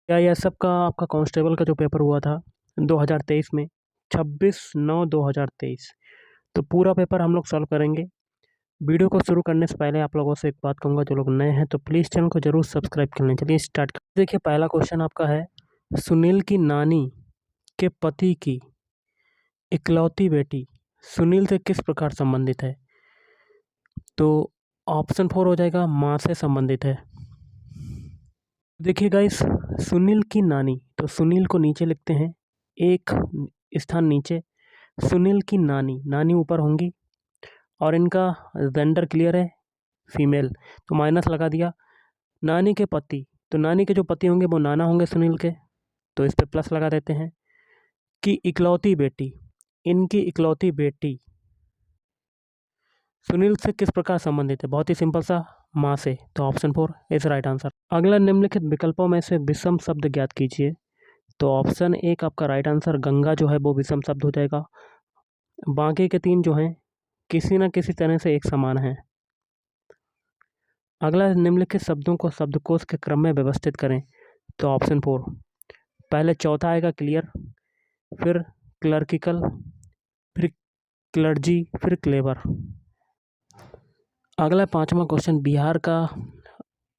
क्या यह सब का आपका कांस्टेबल का जो पेपर हुआ था 2023 में 26/9/2023, तो पूरा पेपर हम लोग सॉल्व करेंगे। वीडियो को शुरू करने से पहले आप लोगों से एक बात कहूँगा, जो लोग नए हैं तो प्लीज़ चैनल को जरूर सब्सक्राइब कर लें। चलिए स्टार्ट कर। देखिए पहला क्वेश्चन आपका है, सुनील की नानी के पति की इकलौती बेटी सुनील से किस प्रकार संबंधित है? तो ऑप्शन 4 हो जाएगा, माँ से संबंधित है। देखिए गाइस, सुनील की नानी, तो सुनील को नीचे लिखते हैं, एक स्थान नीचे। सुनील की नानी, नानी ऊपर होंगी और इनका जेंडर क्लियर है, फीमेल, तो माइनस लगा दिया। नानी के पति, तो नानी के जो पति होंगे वो नाना होंगे सुनील के, तो इस पे प्लस लगा देते हैं। कि इकलौती बेटी, इनकी इकलौती बेटी सुनील से किस प्रकार संबंधित है? बहुत ही सिंपल सा, माँ से, तो ऑप्शन 4 इज राइट आंसर। अगला, निम्नलिखित विकल्पों में से विषम शब्द ज्ञात कीजिए। तो ऑप्शन 1 आपका राइट आंसर, गंगा जो है वो विषम शब्द हो जाएगा। बाकी के 3 जो हैं किसी न किसी तरह से एक समान हैं। अगला, निम्नलिखित शब्दों को शब्दकोश के क्रम में व्यवस्थित करें। तो ऑप्शन 4, पहले चौथा आएगा क्लियर, फिर क्लर्किकल, फिर क्लर्जी, फिर क्लेवर। अगला 5वां क्वेश्चन, बिहार का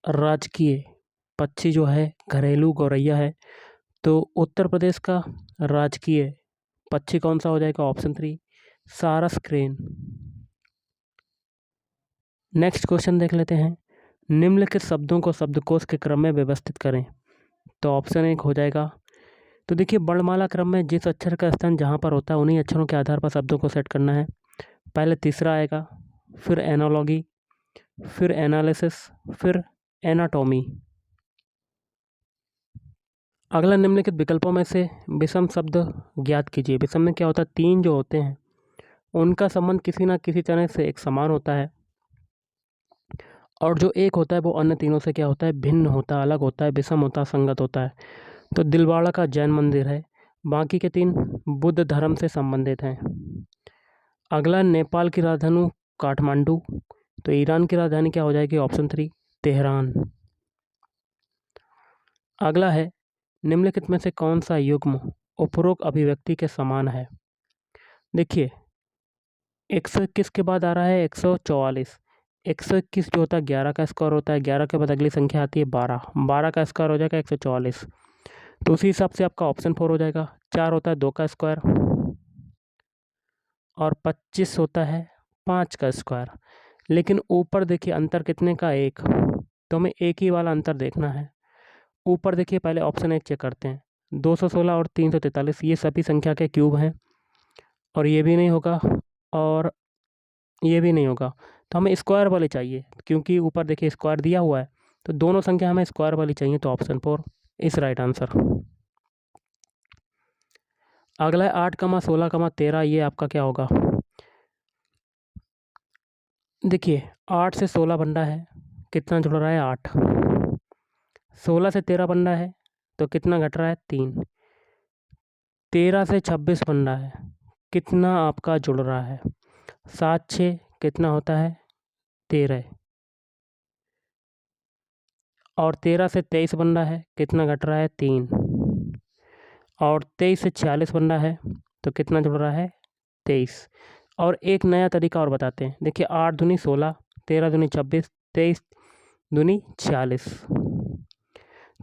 राजकीय पक्षी जो है घरेलू गौरैया है, तो उत्तर प्रदेश का राजकीय पक्षी कौन सा हो जाएगा? ऑप्शन 3, सारस क्रेन। नेक्स्ट क्वेश्चन देख लेते हैं, निम्नलिखित शब्दों को शब्दकोश के क्रम में व्यवस्थित करें। तो ऑप्शन 1 हो जाएगा, तो देखिए वर्णमाला क्रम में जिस अक्षर का स्थान जहाँ पर होता है उन्हीं अक्षरों के आधार पर शब्दों को सेट करना है। पहले तीसरा आएगा, फिर एनोलॉगी, फिर एनालिसिस, फिर एनाटॉमी। अगला, निम्नलिखित विकल्पों में से विषम शब्द ज्ञात कीजिए। विषम में क्या होता है? 3 जो होते हैं उनका संबंध किसी ना किसी तरह से एक समान होता है, और जो एक होता है वो अन्य तीनों से क्या होता है? भिन्न होता है, अलग होता है, विषम होता है, संगत होता है। तो दिलवाड़ा का जैन मंदिर है, बाकी के 3 बुद्ध धर्म से संबंधित हैं। अगला, नेपाल की राजधानी काठमांडू, तो ईरान की राजधानी क्या हो जाएगी? Option 3, Tehran. अगला है, निम्नलिखित में से कौन सा युग्म उपरोक्त अभिव्यक्ति के समान है? देखिए 121 के बाद आ रहा है 144। 121 जो होता है 11 का स्क्वायर होता है, 11 के बाद अगली संख्या आती है 12, 12 का स्क्वायर हो जाएगा 144। तो उसी हिसाब से आपका ऑप्शन 4 हो जाएगा। 4 होता है 2 का स्क्वायर, और 25 होता है 5 का स्क्वायर। लेकिन ऊपर देखिए अंतर कितने का? 1, तो हमें एक ही वाला अंतर देखना है। ऊपर देखिए, पहले ऑप्शन 1 चेक करते हैं, 216 और 343 ये सभी संख्या के क्यूब हैं, और ये भी नहीं होगा और ये भी नहीं होगा, तो हमें स्क्वायर वाली चाहिए, क्योंकि ऊपर देखिए स्क्वायर दिया हुआ है, तो दोनों संख्या हमें स्क्वायर वाली चाहिए, तो ऑप्शन 4 इस राइट आंसर। अगला है 8, 16, 13, ये आपका क्या होगा? देखिए 8 से 16 बन रहा है, कितना जुड़ रहा है? 8। 16 से 13 बन रहा है, तो कितना घट रहा है? 3। 13 से 26 बन रहा है, कितना आपका जुड़ रहा है? 7, 6 कितना होता है? 13। और 13 से 23 बन रहा है, कितना घट रहा है? 3। और 23 से 46 बन रहा है, तो कितना जुड़ रहा है? 23। और एक नया तरीका और बताते हैं, देखिए 8 दूनी 16, 13 दूनी 26, 23 दूनी 46।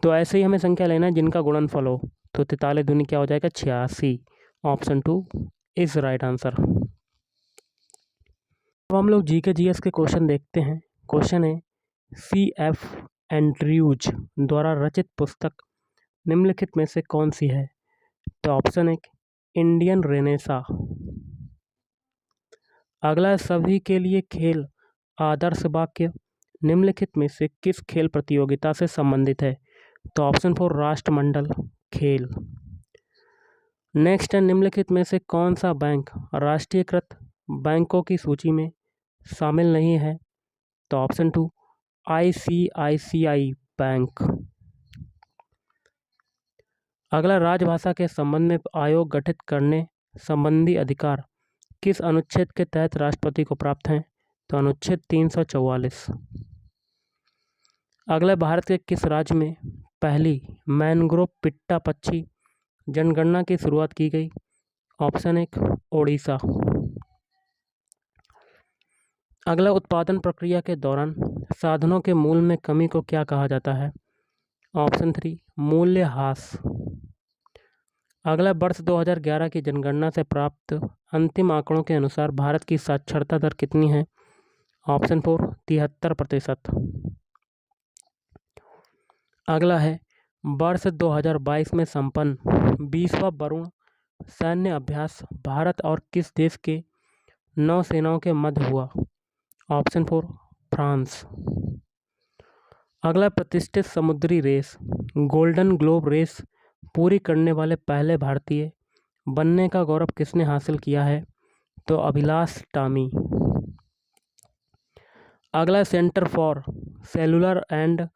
तो ऐसे ही हमें संख्या लेना है जिनका गुणनफल हो, तो 43 दूनी क्या हो जाएगा? 86। Option 2 is right answer. अब हम लोग जी के जीएस के क्वेश्चन देखते हैं। क्वेश्चन है, C.F. एंड्रयूज द्वारा रचित पुस्तक निम्नलिखित में से कौन सी है? तो ऑप्शन 1, इंडियन रेनेसा। अगला, सभी के लिए खेल आदर्श वाक्य निम्नलिखित में से किस खेल प्रतियोगिता से संबंधित है? तो ऑप्शन 4, राष्ट्रमंडल खेल। नेक्स्ट है, निम्नलिखित में से कौन सा बैंक राष्ट्रीयकृत बैंकों की सूची में शामिल नहीं है? तो ऑप्शन 2, ICICI बैंक। अगला, राजभाषा के संबंध में आयोग गठित करने संबंधी अधिकार किस अनुच्छेद के तहत राष्ट्रपति को प्राप्त हैं? तो अनुच्छेद 344। अगला, भारत के किस राज्य में पहली मैनग्रोव पिट्टा पक्षी जनगणना की शुरुआत की गई? ऑप्शन 1 ओडिशा। अगला, उत्पादन प्रक्रिया के दौरान साधनों के मूल्य में कमी को क्या कहा जाता है? ऑप्शन 3 मूल्यह्रास। अगला, वर्ष 2011 की जनगणना से प्राप्त अंतिम आंकड़ों के अनुसार भारत की साक्षरता दर कितनी है? ऑप्शन 4 73%। अगला है, वर्ष 2022 में संपन्न 20वां वरुण सैन्य अभ्यास भारत और किस देश के नौसेनाओं के मध्य हुआ? Option 4 France. अगला, प्रतिष्ठित समुद्री रेस गोल्डन ग्लोब रेस पूरी करने वाले पहले भारतीय बनने का गौरव किसने हासिल किया है? तो अभिलाष टामी। अगला, centre for cellular and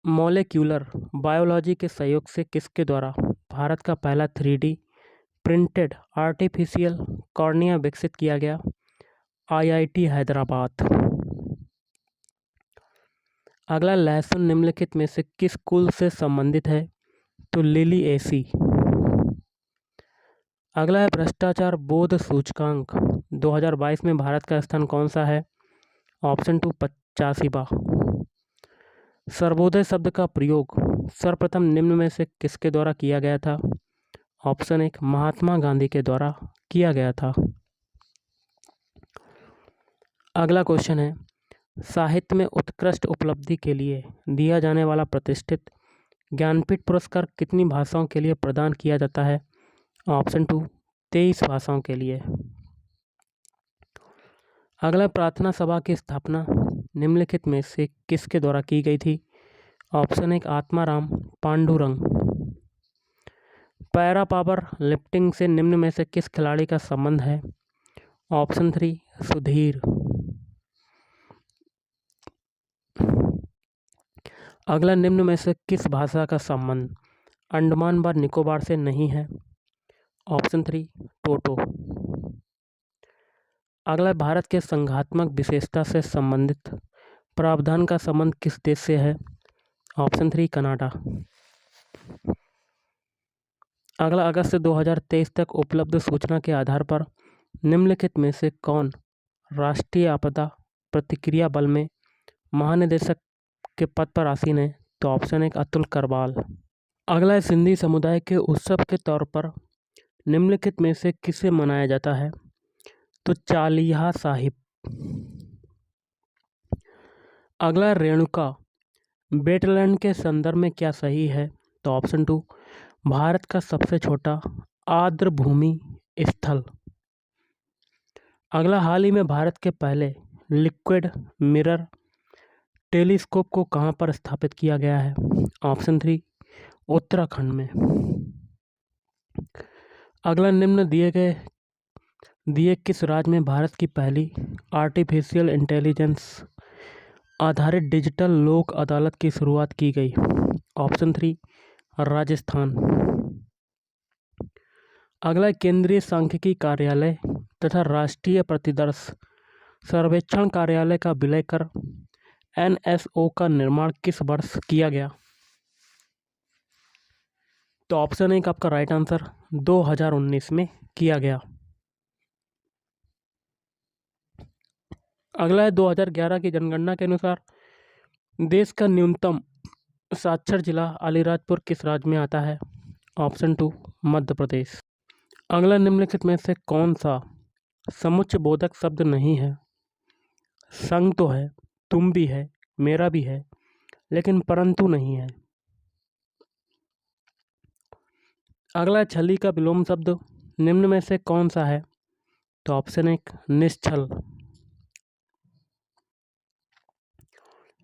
molecular biology के सहयोग से किसके द्वारा भारत का पहला 3D प्रिंटेड आर्टिफिशियल कॉर्निया विकसित किया गया? IIT हैदराबाद। अगला, लहसुन निम्नलिखित में से किस कुल से संबंधित है? तो लिलिएसी। अगला है, भ्रष्टाचार बोध सूचकांक 2022 में भारत का स्थान कौन सा है? ऑप्शन 2 85वां। सर्वोदय शब्द का प्रयोग सर्वप्रथम निम्न में से किसके द्वारा किया गया था? ऑप्शन 1 महात्मा गांधी के द्वारा किया गया था। अगला क्वेश्चन है, साहित्य में उत्कृष्ट उपलब्धि के लिए दिया जाने वाला प्रतिष्ठित ज्ञानपीठ पुरस्कार कितनी भाषाओं के लिए प्रदान किया जाता है? ऑप्शन 2 23 भाषाओं के लिए। अगला, प्रार्थना सभा की स्थापना निम्नलिखित में से किसके द्वारा की गई थी? Option 1 Atmaram Pandurang. Para power lifting से निम्न में से किस खिलाड़ी का संबंध है? ऑप्शन 3 सुधीर। अगला, निम्न में से किस भाषा का संबंध अंडमान व निकोबार से नहीं है? ऑप्शन 3 टोटो। अगला, भारत के संघात्मक विशेषता से संबंधित प्रावधान का संबंध किस देश से है? Option 3 Canada. अगला, अगस्त 2023 तक उपलब्ध सूचना के आधार पर निम्नलिखित में से कौन राष्ट्रीय आपदा प्रतिक्रिया बल में महानिदेशक के पद पर आसीन है? तो ऑप्शन 1 अतुल करवाल। अगला, सिंधी समुदाय के उत्सव के तौर पर निम्नलिखित में से किसे मनाया जाता है? तो चालीहा साहिब। अगला, रेणुका वेटलैंड के संदर्भ में क्या सही है? तो ऑप्शन 2 भारत का सबसे छोटा आर्द्र भूमि स्थल। अगला, हाल ही में भारत के पहले लिक्विड मिरर टेलीस्कोप को कहां पर स्थापित किया गया है? ऑप्शन 3 उत्तराखंड में। अगला, निम्न दिए किस राज्य में भारत की पहली आर्टिफिशियल इंटेलिजेंस आधारित डिजिटल लोक अदालत की शुरुआत की गई? ऑप्शन 3 राजस्थान। अगला, केंद्रीय सांख्यिकी कार्यालय तथा राष्ट्रीय प्रतिदर्श सर्वेक्षण कार्यालय का विलय कर NSO का निर्माण किस वर्ष किया गया? तो ऑप्शन 1 आपका राइट आंसर 2019 में किया गया। अगला है, 2011 की जनगणना के अनुसार देश का न्यूनतम साक्षर जिला अलीराजपुर किस राज्य में आता है? ऑप्शन 2 मध्य प्रदेश। अगला, निम्नलिखित में से कौन सा समुच्चय बोधक शब्द नहीं है? संग तो है, तुम भी है, मेरा भी है, लेकिन परंतु नहीं है। अगला, छली का विलोम शब्द निम्न में से कौन सा है? तो ऑप्शन 1 निश्चल।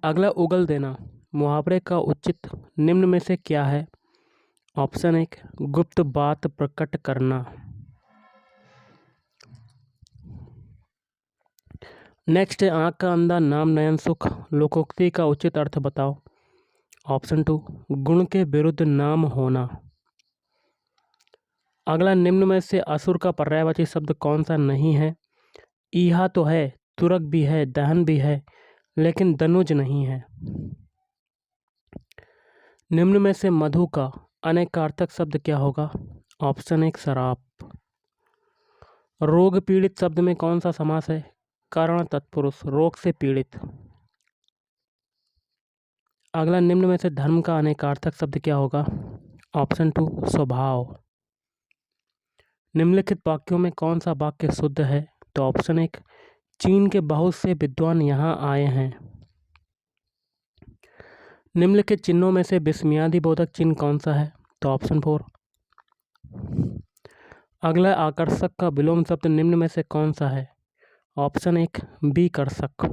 अगला, उगल देना मुहावरे का उचित निम्न में से क्या है? ऑप्शन 1 गुप्त बात प्रकट करना। नेक्स्ट है, आँख का अंधा नाम नयन सुख लोकोक्ति का उचित अर्थ बताओ। ऑप्शन 2 गुण के विरुद्ध नाम होना। अगला, निम्न में से असुर का पर्यायवाची शब्द कौन सा नहीं है? ईहा तो है, तुरग भी है, दहन भी है, लेकिन दनुज नहीं है। निम्न में से मधु का अनेकार्थक शब्द क्या होगा? ऑप्शन 1 शराब। रोग पीड़ित शब्द में कौन सा समास है? कारण तत्पुरुष, रोग से पीड़ित। अगला, निम्न में से धर्म का अनेकार्थक शब्द क्या होगा? ऑप्शन 2 स्वभाव। निम्नलिखित वाक्यों में कौन सा वाक्य शुद्ध है? तो ऑप्शन 1 चीन के बहुत से विद्वान यहाँ आए हैं। निम्नलिखित चिन्हों में से विस्मयादि बोधक चिन्ह कौन सा है? तो ऑप्शन 4। अगला, आकर्षक का विलोम शब्द निम्न में से कौन सा है? ऑप्शन 1 विकर्षक।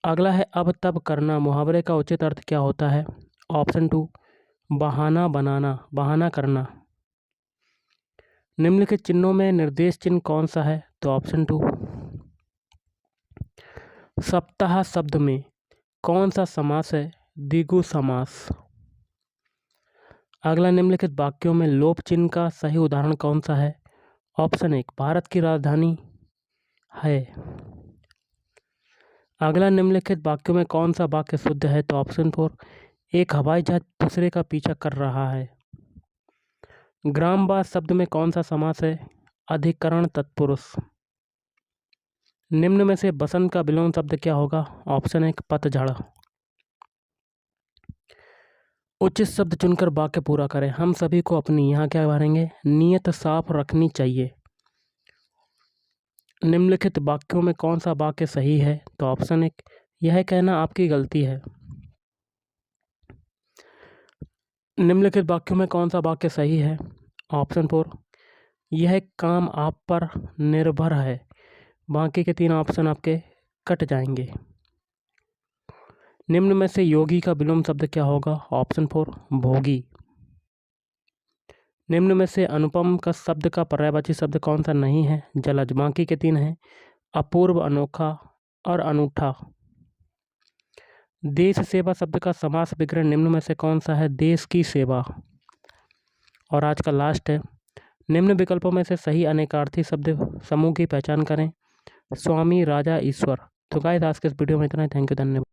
अगला है अब तब करना, मुहावरे का उचित अर्थ क्या होता है? ऑप्शन 2 बहाना बनाना, बहाना करना। निम्नलिखित चिन्हों में निर्देश चिन्ह कौन सा है? तो ऑप्शन 2। सप्ताह शब्द में कौन सा समास है? द्विगु समास। अगला, निम्नलिखित वाक्यों में लोप चिन्ह का सही उदाहरण कौन सा है? ऑप्शन 1 भारत की राजधानी है। अगला, निम्नलिखित वाक्यों में कौन सा वाक्य शुद्ध है? तो ऑप्शन 4 एक हवाई जहाज दूसरे का पीछा कर रहा है। ग्रामवास शब्द में कौन सा समास है? अधिकरण तत्पुरुष। निम्न में से बसंत का विलोम शब्द क्या होगा? ऑप्शन 1 पतझड़। उचित शब्द चुनकर वाक्य पूरा करें। हम सभी को अपनी यहाँ क्या भरेंगे? नीयत साफ रखनी चाहिए। निम्नलिखित वाक्यों में कौन सा वाक्य सही है? तो ऑप्शन 1 यह कहना आपकी गलती है। निम्नलिखित वाक्यों में कौन सा वाक्य सही है? ऑप्शन 4 यह काम आप पर निर्भर है। बाकी के 3 ऑप्शन आपके कट जाएंगे। निम्न में से योगी का विलोम शब्द क्या होगा? ऑप्शन 4 भोगी। निम्न में से अनुपम का शब्द का पर्यायवाची शब्द कौन सा नहीं है? जलज। बाकी के 3 हैं अपूर्व, अनोखा और अनूठा। देश सेवा शब्द का समास विग्रह निम्न में से कौन सा है? देश की सेवा। और आज का लास्ट है, निम्न विकल्पों में से सही अनेकार्थी शब्द समूह की पहचान करें। स्वामी, राजा, ईश्वर। तो गाइस आज के इस वीडियो में इतना ही। थैंक यू, धन्यवाद।